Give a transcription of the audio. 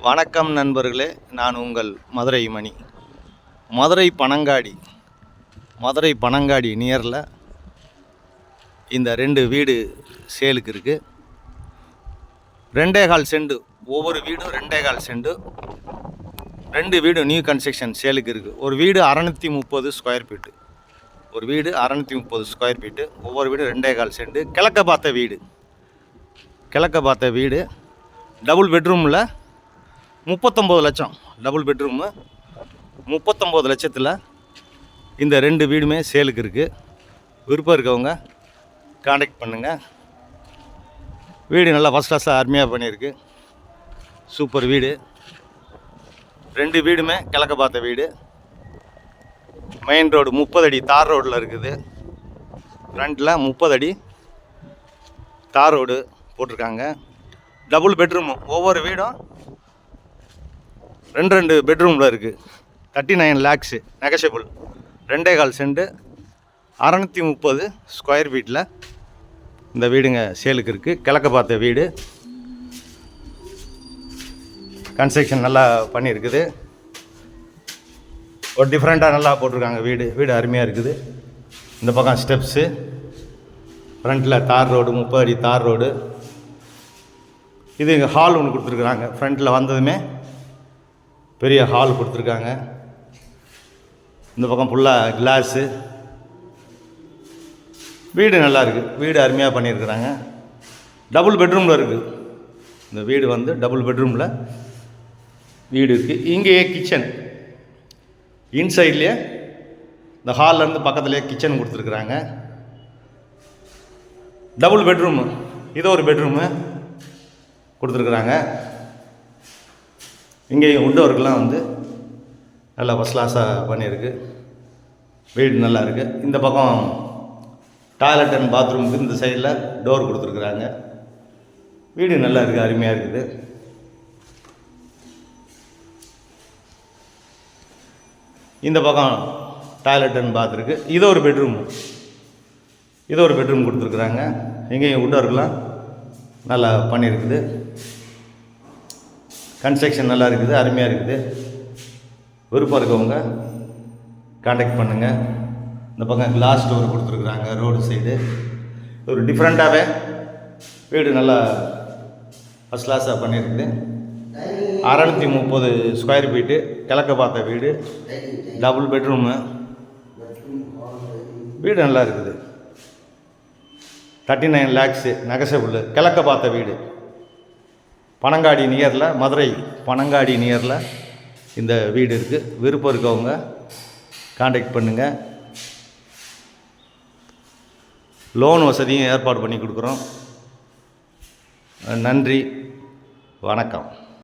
வணக்கம் நண்பர்களே, நான் உங்கள் மதுரை மணி. மதுரை பனங்காடி நியரில் இந்த 2 வீடு சேலுக்கு இருக்குது. 2.25 சென்ட், ஒவ்வொரு வீடும் 2.25 சென்ட். 2 வீடு நியூ கன்ஸ்ட்ரக்ஷன் சேலுக்கு இருக்குது. ஒரு வீடு 630 ஸ்கொயர் ஃபீட்டு. ஒரு வீடு 630 ஸ்கொயர் ஃபீட்டு, ஒவ்வொரு வீடு 2.25 சென்ட். கிழக்க பார்த்த வீடு டபுள் பெட்ரூமில் 39 லட்சம். டபுள் பெட்ரூமு 39 லட்சத்தில் இந்த 2 வீடுமே சேலுக்கு இருக்குது. விருப்பம் இருக்கவங்க காண்டாக்ட் பண்ணுங்கள். வீடு நல்லா ஃபஸ்ட் கிளாஸாக அருமையாக பண்ணியிருக்கு. சூப்பர் வீடு. 2 வீடுமே கிழக்க பார்த்த வீடு. மெயின் ரோடு 30 அடி தார் ரோடில் இருக்குது. ஃப்ரண்ட்டில் 30 அடி தார் ரோடு போட்டிருக்காங்க. டபுள் பெட்ரூமு, ஒவ்வொரு வீடும் 2 பெட்ரூமில் இருக்குது. 39 lakhs நெகஷியபிள். 2.25 சென்ட், 630 ஸ்கொயர் ஃபீட்டில் இந்த வீடுங்க சேலுக்கு இருக்குது. கிழக்க பார்த்த வீடு. கன்ஸ்ட்ரக்ஷன் நல்லா பண்ணியிருக்குது. ஒரு டிஃப்ரெண்ட்டாக நல்லா போட்டிருக்காங்க. வீடு அருமையாக இருக்குது. இந்த பக்கம் ஸ்டெப்ஸு, ஃப்ரண்ட்டில் தார் ரோடு, 30 அடி தார் ரோடு. இது இங்கே ஹால் ஒன்று கொடுத்துருக்குறாங்க. ஃப்ரண்ட்டில் வந்ததுமே பெரிய ஹால் கொடுத்துருக்காங்க. இந்த பக்கம் ஃபுல்லாக கிளாஸு. வீடு நல்லா இருக்குது. வீடு அருமையாக பண்ணியிருக்கிறாங்க. டபுள் பெட்ரூமில் இருக்குது. இந்த வீடு வந்து டபுள் பெட்ரூமில் வீடு இருக்குது. இங்கேயே கிச்சன், இன்சைட்லேயே இந்த ஹால்லேருந்து பக்கத்துலேயே கிச்சன் கொடுத்துருக்குறாங்க. டபுள் பெட்ரூமு, இது ஒரு பெட்ரூமு கொடுத்துருக்குறாங்க. இங்கேயும் வுட் ஒர்க்லாம் வந்து நல்லா ஃபஸ்ட் கிளாஸாக பண்ணியிருக்கு. வீடு நல்லா இருக்குது. இந்த பக்கம் டாய்லெட் அண்ட் பாத்ரூமுக்கு இந்த சைடில் டோர் கொடுத்துருக்குறாங்க. வீடு நல்லா இருக்குது, அருமையாக இருக்குது. இந்த பக்கம் டாய்லெட் அண்ட் பாத் இருக்குது. இது ஒரு பெட்ரூம் கொடுத்துருக்குறாங்க. இங்கேயும் வுட் ஒர்க்லாம் நல்லா பண்ணியிருக்குது. கன்ஸ்ட்ரக்ஷன் நல்லா இருக்குது, அருமையாக இருக்குது. விருப்பம் இருக்கவங்க காண்டாக்ட் பண்ணுங்கள். இந்த பக்கம் கிளாஸ் டோர் கொடுத்துருக்குறாங்க. ரோடு சைடு ஒரு டிஃப்ரெண்ட்டாகவே வீடு நல்லா ஃபஸ்ட் கிளாஸாக பண்ணியிருக்குது. 630 ஸ்கொயர் ஃபீட்டு, கிழக்க பார்த்த வீடு, டபுள் பெட்ரூமு. வீடு நல்லா இருக்குது. 39 lakhs நெகஷியபிள். கிழக்க பார்த்த வீடு, பனங்காடி நியரில், மதுரை பனங்காடி நியரில் இந்த வீடு இருக்குது. விருப்பம் இருக்கவங்க காண்டாக்ட் பண்ணுங்கள். லோன் வசதியும் ஏற்பாடு பண்ணி கொடுக்குறோம். நன்றி, வணக்கம்.